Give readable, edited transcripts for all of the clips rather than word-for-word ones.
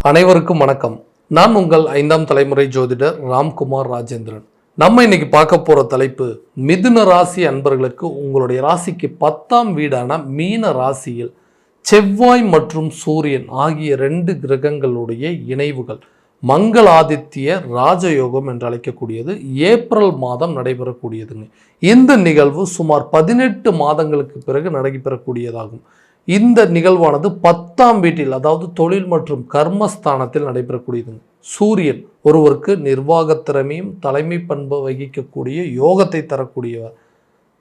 அனைவருக்கும் வணக்கம். நான் உங்கள் 5ஆம் தலைமுறை ஜோதிடர் ராம்குமார் ராஜேந்திரன். நம்ம இன்னைக்கு பார்க்க போற தலைப்பு, மிதுன ராசி அன்பர்களுக்கு உங்களுடைய ராசிக்கு 10ஆம் வீடான மீன ராசியில் செவ்வாய் மற்றும் சூரியன் ஆகிய 2 கிரகங்களுடைய இணைவுகள் மங்களாதித்ய ராஜயோகம் என்று அழைக்கக்கூடியது ஏப்ரல் மாதம் நடைபெறக்கூடியதுங்க. இந்த நிகழ்வு சுமார் 18 மாதங்களுக்கு பிறகு நடைபெறக்கூடியதாகும். இந்த நிகழ்வானது 10ஆம் வீட்டில், அதாவது தொழில் மற்றும் கர்மஸ்தானத்தில் நடைபெறக்கூடியதுங்க. சூரியன் ஒருவருக்கு நிர்வாகத்திறமையும் தலைமை பண்பு வகிக்கக்கூடிய யோகத்தை தரக்கூடியவர்.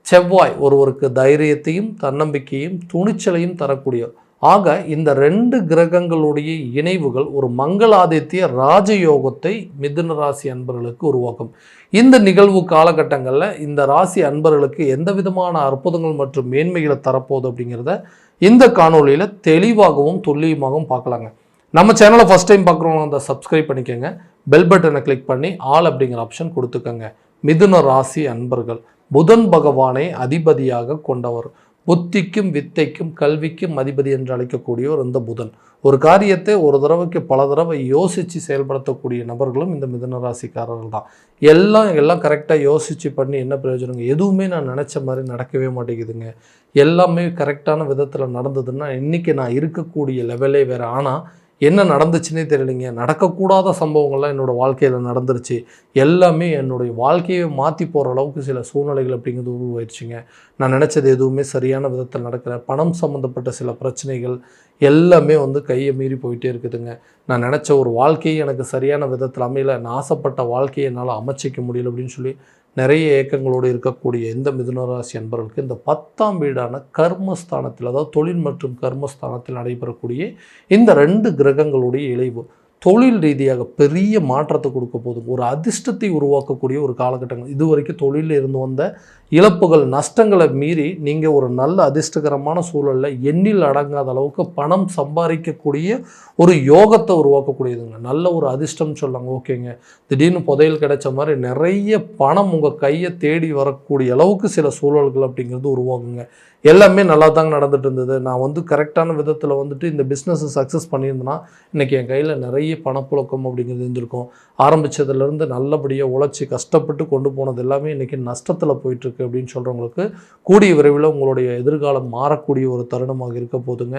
செவ்வாய் ஒருவருக்கு தைரியத்தையும் தன்னம்பிக்கையும் துணிச்சலையும் தரக்கூடியவர். ஆக இந்த 2 கிரகங்களுடைய இணைவுகள் ஒரு மங்களாதித்ய ராஜயோகத்தை மிதுன ராசி அன்பர்களுக்கு உருவாக்கும். இந்த நிகழ்வு காலகட்டங்களில் இந்த ராசி அன்பர்களுக்கு எந்த விதமான அற்புதங்கள் மற்றும் மேன்மைகளை தரப்போகுது அப்படிங்கிறத இந்த காணொலியில் தெளிவாகவும் துல்லியமாகவும் பார்க்கலாங்க. நம்ம சேனலை ஃபஸ்ட் டைம் பார்க்குறவங்க அந்த சப்ஸ்கிரைப் பண்ணிக்கோங்க, பெல் பட்டனை கிளிக் பண்ணி ஆல் அப்படிங்கிற ஆப்ஷன் கொடுத்துக்கோங்க. மிதுன ராசி அன்பர்கள் புதன் பகவானை அதிபதியாக கொண்டவர். புத்திக்கும் வித்தைக்கும் கல்விக்கும் அதிபதி என்று அழைக்கக்கூடியவர் இந்த புதன். ஒரு காரியத்தை ஒரு தடவைக்கு பல தடவை யோசித்து செயல்படுத்தக்கூடிய நபர்களும் இந்த மிதுன ராசிக்காரர்கள் தான். எல்லாம் கரெக்டாக யோசித்து பண்ணி என்ன பிரயோஜனங்க? எதுவுமே நான் நினச்ச மாதிரி நடக்கவே மாட்டேங்குதுங்க. எல்லாமே கரெக்டான விதத்தில் நடந்ததுன்னா இன்றைக்கி நான் இருக்கக்கூடிய லெவலே வேறு. ஆனால் என்ன நடந்துச்சுன்னே தெரியலைங்க. நடக்கக்கூடாத சம்பவங்கள்லாம் என்னோடய வாழ்க்கையில் நடந்துருச்சு. எல்லாமே என்னுடைய வாழ்க்கையை மாற்றி போகிற அளவுக்கு சில சூழ்நிலைகள் அப்படிங்கிறது உருவாயிடுச்சுங்க. நான் நினச்சது எதுவுமே சரியான விதத்தில் நடக்கலை. பணம் சம்மந்தப்பட்ட சில பிரச்சனைகள் எல்லாமே கையை மீறி போயிட்டே இருக்குதுங்க. நான் நினச்ச ஒரு வாழ்க்கையை எனக்கு சரியான விதத்தில் அமையலை. நான் ஆசைப்பட்ட வாழ்க்கையை என்னால் அமைச்சிக்க முடியல அப்படின்னு சொல்லி நிறைய ஏக்கங்களோடு இருக்கக்கூடிய இந்த மிதுனராசி அன்பர்களுக்கு இந்த 10ஆம் வீடான கர்மஸ்தானத்தில், அதாவது தொழில் மற்றும் கர்மஸ்தானத்தில் நடைபெறக்கூடிய இந்த 2 கிரகங்களுடைய இணைவு தொழில் ரீதியாக பெரிய மாற்றத்தை கொடுக்க போதும். ஒரு அதிர்ஷ்டத்தை உருவாக்கக்கூடிய ஒரு காலகட்டங்கள். இதுவரைக்கும் தொழிலில் இருந்து வந்த இழப்புகள் நஷ்டங்களை மீறி நீங்கள் ஒரு நல்ல அதிர்ஷ்டகரமான சூழலில் எண்ணில் அடங்காத அளவுக்கு பணம் சம்பாதிக்கக்கூடிய ஒரு யோகத்தை உருவாக்கக்கூடியதுங்க. நல்ல ஒரு அதிர்ஷ்டம் சொல்லாங்க. ஓகேங்க, திடீர்னு புதையல் கிடைச்ச மாதிரி நிறைய பணம் உங்கள் கையை தேடி வரக்கூடிய அளவுக்கு சில சூழல்கள் அப்படிங்கிறது உருவாகுங்க. எல்லாமே நல்லா தாங்க நடந்துட்டு இருந்தது. நான் கரெக்டான விதத்தில் இந்த பிஸ்னஸை சக்ஸஸ் பண்ணியிருந்தேன்னா இன்றைக்கி என் கையில் நிறைய பணப்புழக்கம் அப்படிங்கிறது இருந்திருக்கும். ஆரம்பித்ததுலேருந்து நல்லபடியாக உழைச்சி கஷ்டப்பட்டு கொண்டு போனது எல்லாமே இன்றைக்கி நஷ்டத்தில் போயிட்டுருக்கு அப்படின்னு சொல்கிறவங்களுக்கு கூடிய விரைவில் உங்களுடைய எதிர்காலம் மாறக்கூடிய ஒரு தருணமாக இருக்க போதுங்க.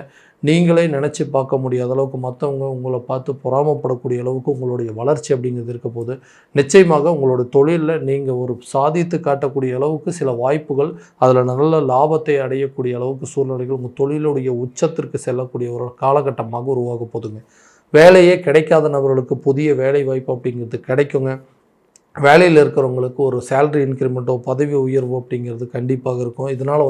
நீங்களே நினச்சி பார்க்க முடியாத அளவுக்கு மற்றவங்க உங்களை பார்த்து பொறாமப்படக்கூடிய அளவுக்கு உங்களுடைய வளர்ச்சி அப்படிங்கிறது இருக்க போது. நிச்சயமாக உங்களோட தொழிலில் நீங்கள் ஒரு சாதித்து காட்டக்கூடிய அளவுக்கு சில வாய்ப்புகள், அதில் நல்ல லாபத்தை அடையக்கூடிய அளவுக்கு சூழ்நிலைகள் உங்கள் தொழிலுடைய உச்சத்திற்கு செல்லக்கூடிய ஒரு காலகட்டமாக உருவாக போதுங்க. வேலையே கிடைக்காத நபர்களுக்கு புதிய வேலை வாய்ப்பு அப்படிங்கிறது கிடைக்குங்க. வேலையில் இருக்கிறவங்களுக்கு ஒரு சேலரி இன்க்ரிமெண்ட்டோ பதவி உயர்வோ அப்படிங்கிறது கண்டிப்பாக இருக்கும். இதனால்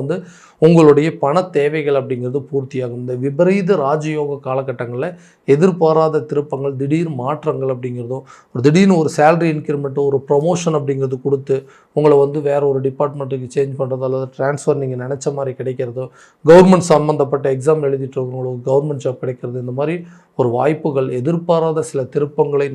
உங்களுடைய பண தேவைகள் அப்படிங்கிறது பூர்த்தியாகும். இந்த விபரீத ராஜயோக காலகட்டங்களில் எதிர்பாராத திருப்பங்கள், திடீர் மாற்றங்கள் அப்படிங்கிறதும், ஒரு திடீர்னு ஒரு சேலரி இன்க்ரிமெண்ட்டோ ஒரு ப்ரொமோஷன் அப்படிங்கிறது கொடுத்து உங்களை வேறு ஒரு டிபார்ட்மெண்ட்டுக்கு சேஞ்ச் பண்ணுறதோ அல்லது ட்ரான்ஸ்ஃபர் நீங்கள் நினச்ச மாதிரி கிடைக்கிறதோ, கவர்மெண்ட் சம்மந்தப்பட்ட எக்ஸாம் எழுதிட்டு இருக்கவங்களுக்கு கவர்மெண்ட் ஜாப் கிடைக்கிறது, இந்த மாதிரி ஒரு வாய்ப்புகள் எதிர்பாராத சில திருப்பங்களை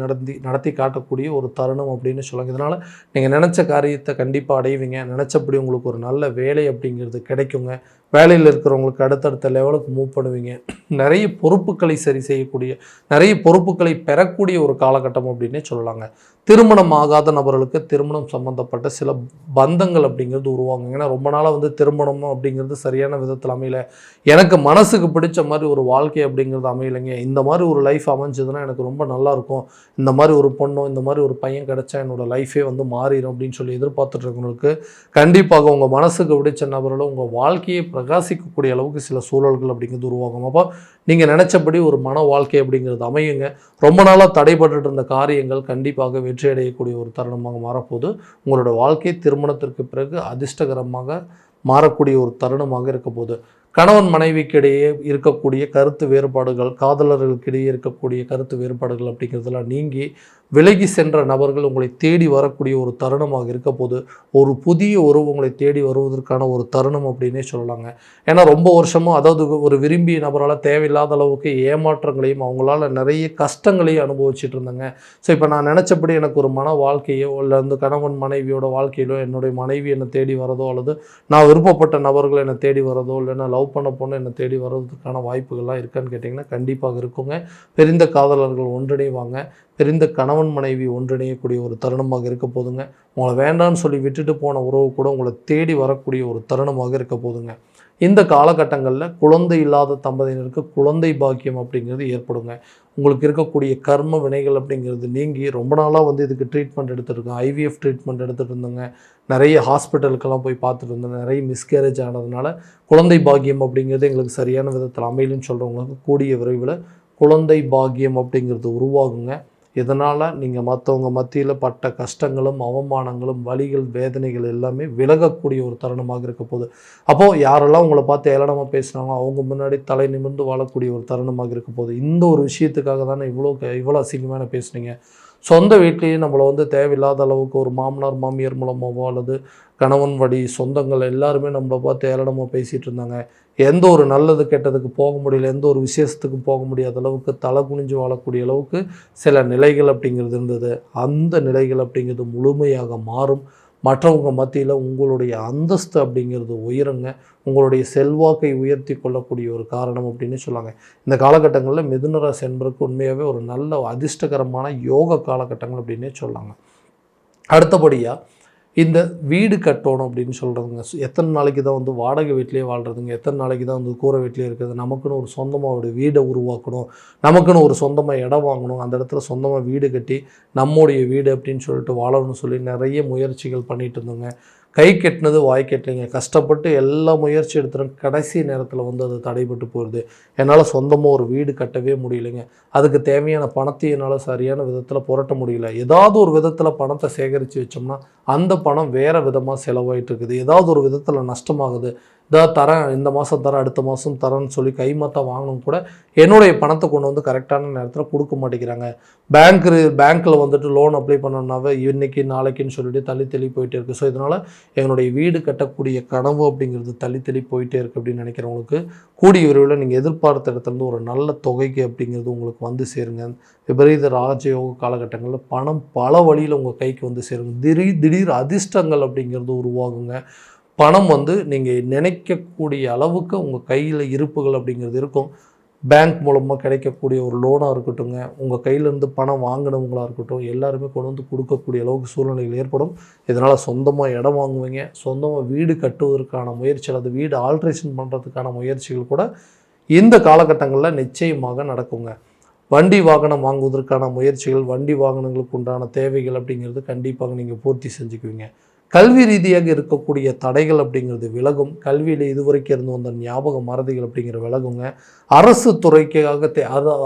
நடத்தி காட்டக்கூடிய ஒரு தருணம் அப்படின்னு சொல்லுவாங்க. இதனால் நீங்கள் நினச்ச காரியத்தை கண்டிப்பாக அடைவீங்க. நினச்சபடி உங்களுக்கு ஒரு நல்ல வேலை அப்படிங்கிறது கிடைக்குங்க. வேலையில் இருக்கிறவங்களுக்கு அடுத்தடுத்த லெவலுக்கு மூவ் பண்ணுவீங்க. நிறைய பொறுப்புகளை சரி செய்யக்கூடிய, நிறைய பொறுப்புகளை பெறக்கூடிய ஒரு காலகட்டம் அப்படின்னே சொல்லலாங்க. திருமணம் ஆகாத நபர்களுக்கு திருமணம் சம்மந்தப்பட்ட சில பந்தங்கள் அப்படிங்கிறது உருவாங்க. ஏன்னா ரொம்ப நாளாக திருமணம் அப்படிங்கிறது சரியான விதத்தில் அமையல, எனக்கு மனசுக்கு பிடிச்ச மாதிரி ஒரு வாழ்க்கை அப்படிங்கிறது அமையலைங்க, இந்த மாதிரி ஒரு லைஃப் அமைஞ்சதுன்னா எனக்கு ரொம்ப நல்லாயிருக்கும், இந்த மாதிரி ஒரு பொண்ணோ இந்த மாதிரி ஒரு பையன் கிடைச்சா என்னோடய லைஃபே மாறிடும் அப்படின்னு சொல்லி எதிர்பார்த்துட்டு இருக்கவங்களுக்கு கண்டிப்பாக உங்கள் மனசுக்கு பிடிச்ச நபர்களும் உங்கள் வாழ்க்கையை பிரகாசிக்கக்கூடிய அளவுக்கு சில சூழல்கள் அப்படிங்கிறது உருவாகும். அப்போ நீங்கள் நினச்சபடி ஒரு மன வாழ்க்கை அப்படிங்கிறது அமையுங்க. ரொம்ப நாளாக தடைபட்டு இருந்த காரியங்கள் கண்டிப்பாக வெற்றி அடையக்கூடிய ஒரு தருணமாக மாறப்போது. உங்களோட வாழ்க்கை திருமணத்திற்கு பிறகு அதிர்ஷ்டகரமாக மாறக்கூடிய ஒரு தருணமாக இருக்க போது. கணவன் மனைவிக்கு இடையே இருக்கக்கூடிய கருத்து வேறுபாடுகள், காதலர்களுக்கிடையே இருக்கக்கூடிய கருத்து வேறுபாடுகள் அப்படிங்கிறதெல்லாம் நீங்கி விலகி சென்ற நபர்கள் உங்களை தேடி வரக்கூடிய ஒரு தருணமாக இருக்க போது, ஒரு புதிய உறவு உங்களை தேடி வருவதற்கான ஒரு தருணம் அப்படின்னே சொல்லலாங்க. ஏன்னா ரொம்ப வருஷமும் அதாவது ஒரு விரும்பிய நபரால் தேவையில்லாத அளவுக்கு ஏமாற்றங்களையும் அவங்களால நிறைய கஷ்டங்களையும் அனுபவிச்சுட்டு இருந்தாங்க. ஸோ இப்போ நான் நினச்சபடி எனக்கு ஒரு மன வாழ்க்கையோ இல்லை வந்து கணவன் மனைவியோட வாழ்க்கையிலோ என்னுடைய மனைவி என்னை தேடி வரதோ அல்லது நான் விருப்பப்பட்ட நபர்கள் என்னை தேடி வரதோ இல்லை நான் லவ் பண்ண பொண்ணு என்னை தேடி வர்றதுக்கான வாய்ப்புகள்லாம் இருக்கான்னு கேட்டிங்கன்னா கண்டிப்பாக இருக்குங்க. பிரிந்த காதலர்கள் ஒன்றிணைவாங்க. பிரிந்த கணவன் மனைவி ஒன்றிணையக்கூடிய ஒரு தருணமாக இருக்க போதுங்க. உங்களை வேண்டான்னு சொல்லி விட்டுட்டு போன உறவு கூட உங்களை தேடி வரக்கூடிய ஒரு தருணமாக இருக்க போதுங்க. இந்த காலகட்டங்களில் குழந்தை இல்லாத தம்பதியினருக்கு குழந்தை பாக்கியம் அப்படிங்கிறது ஏற்படுங்க. உங்களுக்கு இருக்கக்கூடிய கர்ம வினைகள் அப்படிங்கிறது நீங்கி ரொம்ப நாளாக வந்து இதுக்கு ட்ரீட்மெண்ட் எடுத்துருக்கோம். ஐவிஎஃப் ட்ரீட்மெண்ட் எடுத்துகிட்டு இருந்தோங்க. நிறைய ஹாஸ்பிட்டலுக்கெல்லாம் போய் பார்த்துட்டு இருந்தோம். நிறைய மிஸ்கேரேஜ் ஆனதுனால குழந்தை பாக்கியம் அப்படிங்கிறது எங்களுக்கு சரியான விதத்தில் அமையலன்னு சொல்கிறவங்களுக்கு கூடிய விரைவில் குழந்தை பாக்கியம் அப்படிங்கிறது உருவாகுங்க. இதனால் நீங்கள் மற்றவங்க மத்தியில் பட்ட கஷ்டங்களும் அவமானங்களும் வலிகள் வேதனைகள் எல்லாமே விலகக்கூடிய ஒரு தருணமாக இருக்க போகுது. அப்போது யாரெல்லாம் உங்களை பார்த்து ஏளனமாக பேசுனாங்களோ அவங்க முன்னாடி தலை நிமிர்ந்து வாழக்கூடிய ஒரு தருணமாக இருக்க போகுது. இந்த ஒரு விஷயத்துக்காக தானே இவ்வளோ அசிங்கமான பேசுனீங்க. சொந்த வீட்லேயே நம்மளை வந்து தேவையில்லாத அளவுக்கு ஒரு மாமனார் மாமியார் மூலமாகவோ அல்லது கணவன் வழி சொந்தங்கள் எல்லாருமே நம்மளை பார்த்து ஏளனமாக பேசிகிட்டு இருந்தாங்க. எந்த ஒரு நல்லது கெட்டதுக்கு போக முடியல, எந்த ஒரு விசேஷத்துக்கு போக முடியாத அளவுக்கு தலை குனிஞ்சு வாழக்கூடிய அளவுக்கு சில நிலைகள் அப்படிங்கிறது இருந்தது. அந்த நிலைகள் அப்படிங்கிறது முழுமையாக மாறும். மற்றவங்க மத்தியில் உங்களுடைய அந்தஸ்து அப்படிங்கிறது உயருங்க. உங்களுடைய செல்வாக்கை உயர்த்தி கொள்ளக்கூடிய ஒரு காரணம் அப்படின்னு சொல்லாங்க. இந்த காலகட்டங்களில் மிதுன ராசி என்பதற்கு உண்மையாகவே ஒரு நல்ல அதிர்ஷ்டகரமான யோக காலகட்டங்கள் அப்படின்னே சொல்லாங்க. அடுத்தபடியாக இந்த வீடு கட்டணும் அப்படின்னு சொல்கிறதுங்க. எத்தனை நாளைக்கு தான் வந்து வாடகை வீட்லேயே வாழ்கிறதுங்க, எத்தனை நாளைக்கு தான் வந்து கூரை வீட்லேயே இருக்கிறது. நமக்குன்னு ஒரு சொந்தமாக ஒரு வீடை உருவாக்கணும், நமக்குன்னு ஒரு சொந்தமாக இடம் வாங்கணும், அந்த இடத்துல சொந்தமாக வீடு கட்டி நம்முடைய வீடு அப்படின்னு சொல்லிட்டு வாழணும்னு சொல்லி நிறைய முயற்சிகள் பண்ணிகிட்டு இருந்தோங்க. கை கெட்டினது வாய் கெட்டலைங்க. கஷ்டப்பட்டு எல்லா முயற்சி எடுத்துகிறோம். கடைசி நேரத்தில் வந்து அது தடைபட்டு போயிடுது. என்னால் சொந்தமாக ஒரு வீடு கட்டவே முடியலைங்க. அதுக்கு தேவையான பணத்தை என்னால் சரியான விதத்தில் புரட்ட முடியல. ஏதாவது ஒரு விதத்தில் பணத்தை சேகரித்து வச்சோம்னா அந்த பணம் வேறு விதமாக செலவாயிட்டு இருக்குது. ஏதாவது ஒரு விதத்தில் நஷ்டமாகுது. தரேன், இந்த மாதம் தரேன், அடுத்த மாதம் தரேன்னு சொல்லி கைமாத்தா வாங்கணும் கூட என்னுடைய பணத்தை கொண்டு வந்து கரெக்டான நேரத்தில் கொடுக்க மாட்டேங்கிறாங்க. பேங்க்கில் வந்துட்டு லோன் அப்ளை பண்ணணுன்னாவே இன்றைக்கி நாளைக்குன்னு சொல்லிட்டு தள்ளி போயிட்டே இருக்குது. ஸோ இதனால் எங்களுடைய வீடு கட்டக்கூடிய கனவு அப்படிங்கிறது தள்ளி போயிட்டே இருக்குது அப்படின்னு நினைக்கிறவங்களுக்கு கூடிய விரைவில் நீங்கள் எதிர்பார்த்த இடத்துலேருந்து ஒரு நல்ல தொகைக்கு அப்படிங்கிறது உங்களுக்கு வந்து சேருங்க. விபரீத ராஜயோக காலகட்டங்களில் பணம் பல வழியில் உங்கள் கைக்கு வந்து சேருங்க. திடீர் அதிர்ஷ்டங்கள் அப்படிங்கிறது உருவாகுங்க. பணம் வந்து நீங்கள் நினைக்கக்கூடிய அளவுக்கு உங்கள் கையில் இருப்புகள் அப்படிங்கிறது இருக்கும். பேங்க் மூலமாக கிடைக்கக்கூடிய ஒரு லோனாக இருக்கட்டுங்க, உங்கள் கையிலேருந்து பணம் வாங்கினவங்களாக இருக்கட்டும், எல்லாருமே கொண்டு வந்து கொடுக்கக்கூடிய அளவுக்கு சூழ்நிலைகள் ஏற்படும். இதனால் சொந்தமாக இடம் வாங்குவீங்க. சொந்தமாக வீடு கட்டுவதற்கான முயற்சிகள், அது வீடு ஆல்ட்ரேஷன் பண்ணுறதுக்கான முயற்சிகள் கூட இந்த காலகட்டங்களில் நிச்சயமாக நடக்குங்க. வண்டி வாகனம் வாங்குவதற்கான முயற்சிகள், வண்டி வாகனங்களுக்கு உண்டான தேவைகள் அப்படிங்கிறது கண்டிப்பாக நீங்கள் பூர்த்தி செஞ்சுக்குவீங்க. கல்வி ரீதியாக இருக்கக்கூடிய தடைகள் அப்படிங்கிறது விலகும். கல்வியில் இதுவரைக்கும் இருந்து வந்த ஞாபக மறதிகள் அப்படிங்கிற விலகுங்க. அரசு துறைக்காக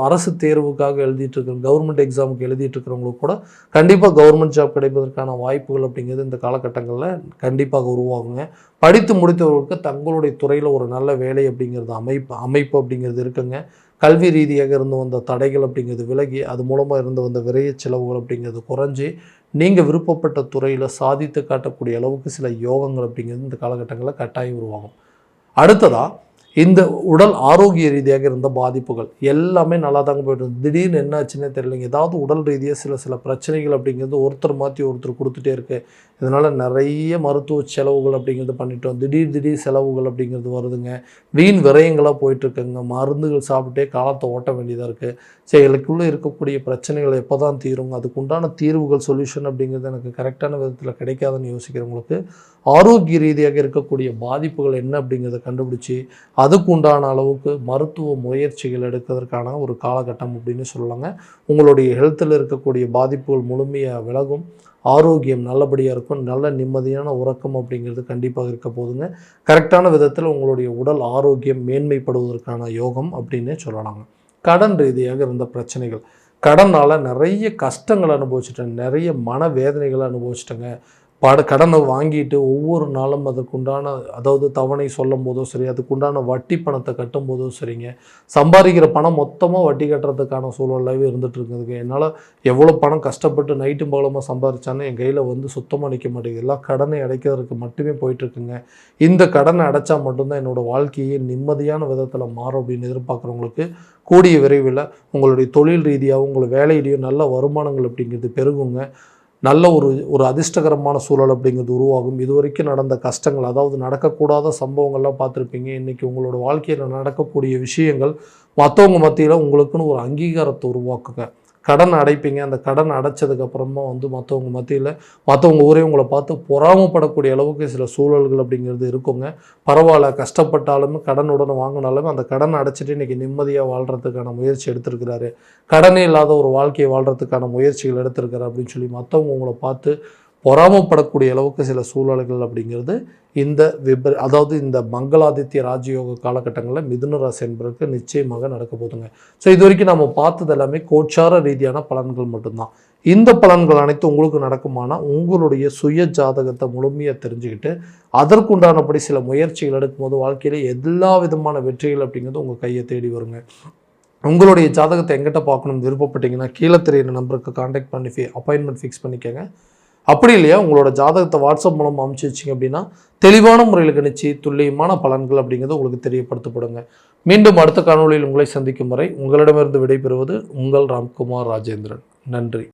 அரசு தேர்வுக்காக எழுதிட்டு இருக்கிற கவர்மெண்ட் எக்ஸாமுக்கு எழுதிட்டு இருக்கிறவங்களுக்கு கூட கண்டிப்பாக கவர்மெண்ட் ஜாப் கிடைப்பதற்கான வாய்ப்புகள் அப்படிங்கிறது இந்த காலகட்டங்களில் கண்டிப்பாக உருவாகுங்க. படித்து முடித்தவர்களுக்கு தங்களுடைய துறையில் ஒரு நல்ல வேலை அப்படிங்கிறது அமைப்பு அப்படிங்கிறது இருக்குங்க. கல்வி ரீதியாக இருந்து வந்த தடைகள் அப்படிங்கிறது விலகி அது மூலமாக இருந்து வந்த விரைய செலவுகள் அப்படிங்கிறது குறைஞ்சி நீங்கள் விருப்பப்பட்ட துறையில் சாதித்து காட்டக்கூடிய அளவுக்கு சில யோகங்கள் அப்படிங்கிறது இந்த காலகட்டங்களில் கட்டாயம் உருவாகும். அடுத்ததாக இந்த உடல் ஆரோக்கிய ரீதியாக இருந்த பாதிப்புகள் எல்லாமே நல்லா தாங்க போய்ட்டு திடீர்னு என்ன ஆச்சுன்னே தெரியலைங்க. ஏதாவது உடல் ரீதியாக சில பிரச்சனைகள் அப்படிங்கிறது ஒருத்தர் மாற்றி ஒருத்தர் கொடுத்துட்டே இருக்குது. இதனால் நிறைய மருத்துவ செலவுகள் அப்படிங்கிறது பண்ணிட்டோம். திடீர் செலவுகள் அப்படிங்கிறது வருதுங்க. வீண் விரயங்களாக போயிட்டுருக்குங்க. மருந்துகள் சாப்பிட்டே காலத்தை ஓட்ட வேண்டியதாக இருக்குது. சரி, எனக்குள்ளே இருக்கக்கூடிய பிரச்சனைகள் எப்போ தான் தீரும், அதுக்கு உண்டான தீர்வுகள் சொல்யூஷன் அப்படிங்கிறது எனக்கு கரெக்டான விதத்தில் கிடைக்காதுன்னு யோசிக்கிறவங்களுக்கு ஆரோக்கிய ரீதியாக இருக்கக்கூடிய பாதிப்புகள் என்ன அப்படிங்கிறத கண்டுபிடிச்சி அதுக்கு உண்டான அளவுக்கு மருத்துவ முயற்சிகள் எடுக்கிறதுக்கான ஒரு காலகட்டம் அப்படின்னு சொல்லலாங்க. உங்களுடைய ஹெல்த்தில் இருக்கக்கூடிய பாதிப்புகள் முழுமையாக விலகும். ஆரோக்கியம் நல்லபடியாக இருக்கும். நல்ல நிம்மதியான உறக்கம் அப்படிங்கிறது கண்டிப்பாக இருக்க போதுங்க. கரெக்டான விதத்தில் உங்களுடைய உடல் ஆரோக்கியம் மேன்மைப்படுவதற்கான யோகம் அப்படின்னே சொல்லலாங்க. கடன் ரீதியாக இருந்த பிரச்சனைகள், கடனால் நிறைய கஷ்டங்களை அனுபவிச்சிட்டேன், நிறைய மனவேதனைகளை அனுபவிச்சிட்டேங்க. கடனை வாங்கிட்டு ஒவ்வொரு நாளும் அதுக்குண்டான அதாவது தவணை சொல்லும் போதும் சரி, அதுக்குண்டான வட்டி பணத்தை கட்டும் போதும் சரிங்க, சம்பாதிக்கிற பணம் மொத்தமாக வட்டி கட்டுறதுக்கான சூழலாகவே இருந்துட்டு இருக்குதுங்க. என்னால் எவ்வளோ பணம் கஷ்டப்பட்டு நைட்டும் பகலமாக சம்பாதிச்சானே என் கையில் வந்து சுத்தமாக நிற்க மாட்டேங்குது. எல்லாம் கடனை அடைக்கிறதுக்கு மட்டுமே போயிட்டுருக்குங்க. இந்த கடனை அடைச்சா மட்டும்தான் என்னோடய வாழ்க்கையே நிம்மதியான விதத்தில் மாறும் அப்படின்னு எதிர்பார்க்குறவங்களுக்கு கூடிய விரைவில் உங்களுடைய தொழில் ரீதியாகவும் உங்கள் வேலையிலேயும் நல்ல வருமானங்கள் அப்படிங்கிறது பெருகுங்க. நல்ல ஒரு அதிர்ஷ்டகரமான சூழல் அப்படிங்கிறது உருவாகும். இதுவரைக்கும் நடந்த கஷ்டங்கள், அதாவது நடக்கக்கூடாத சம்பவங்கள்லாம் பார்த்துருப்பீங்க. இன்றைக்கி உங்களோட வாழ்க்கையில் நடக்கக்கூடிய விஷயங்கள் மற்றவங்க மத்தியில் உங்களுக்குன்னு ஒரு அங்கீகாரத்தை உருவாக்குங்க. கடன் அடைப்பீங்க. அந்த கடன் அடைச்சதுக்கப்புறமா வந்து மற்றவங்க மத்தியில் மற்றவங்க ஊரே உங்களை பார்த்து பொறாமப்படக்கூடிய அளவுக்கு சில சூழல்கள் அப்படிங்கிறது இருக்குங்க. பரவாயில்ல, கஷ்டப்பட்டாலுமே கடனுடன் வாங்கினாலுமே அந்த கடனை அடைச்சிட்டு இன்றைக்கி நிம்மதியாக வாழ்கிறதுக்கான முயற்சி எடுத்திருக்கிறாரு, கடனே இல்லாத ஒரு வாழ்க்கையை வாழ்கிறதுக்கான முயற்சிகள் எடுத்திருக்கிறாரு அப்படின்னு சொல்லி மற்றவங்க உங்களை பார்த்து பொறாமப்படக்கூடிய அளவுக்கு சில சூழல்கள் அப்படிங்கிறது இந்த அதாவது இந்த மங்களாதித்ய ராஜயோக காலகட்டங்களில் மிதுன ராசி என்பதற்கு நிச்சயமாக நடக்க போதுங்க. ஸோ இது வரைக்கும் நம்ம பார்த்தது எல்லாமே கோச்சார ரீதியான பலன்கள் மட்டும்தான். இந்த பலன்கள் அனைத்தும் உங்களுக்கு நடக்குமானால் உங்களுடைய சுய ஜாதகத்தை முழுமையாக தெரிஞ்சுக்கிட்டு அதற்குண்டானபடி சில முயற்சிகள் எடுக்கும்போது வாழ்க்கையில் எல்லா விதமான வெற்றிகள் அப்படிங்கிறது உங்கள் கையை தேடி வருங்க. உங்களுடைய ஜாதகத்தை எங்கிட்ட பார்க்கணும்னு விருப்பப்பட்டீங்கன்னா கீழே தெரியிற நம்பருக்கு கான்டாக்ட் பண்ணி அப்பாயின்மெண்ட் ஃபிக்ஸ் பண்ணிக்கோங்க. அப்படி இல்லையா உங்களோட ஜாதகத்தை வாட்ஸ்அப் மூலம் அனுப்பிச்சு வச்சிங்க அப்படின்னா தெளிவான முறையில் கணிச்சு துல்லியமான பலன்கள் அப்படிங்கிறது உங்களுக்கு தெரியப்படுத்தப்படுங்க. மீண்டும் அடுத்த காணொலியில் உங்களை சந்திக்கும் வரை உங்களிடமிருந்து விடைபெறுவது உங்கள் ராம்குமார் ராஜேந்திரன். நன்றி.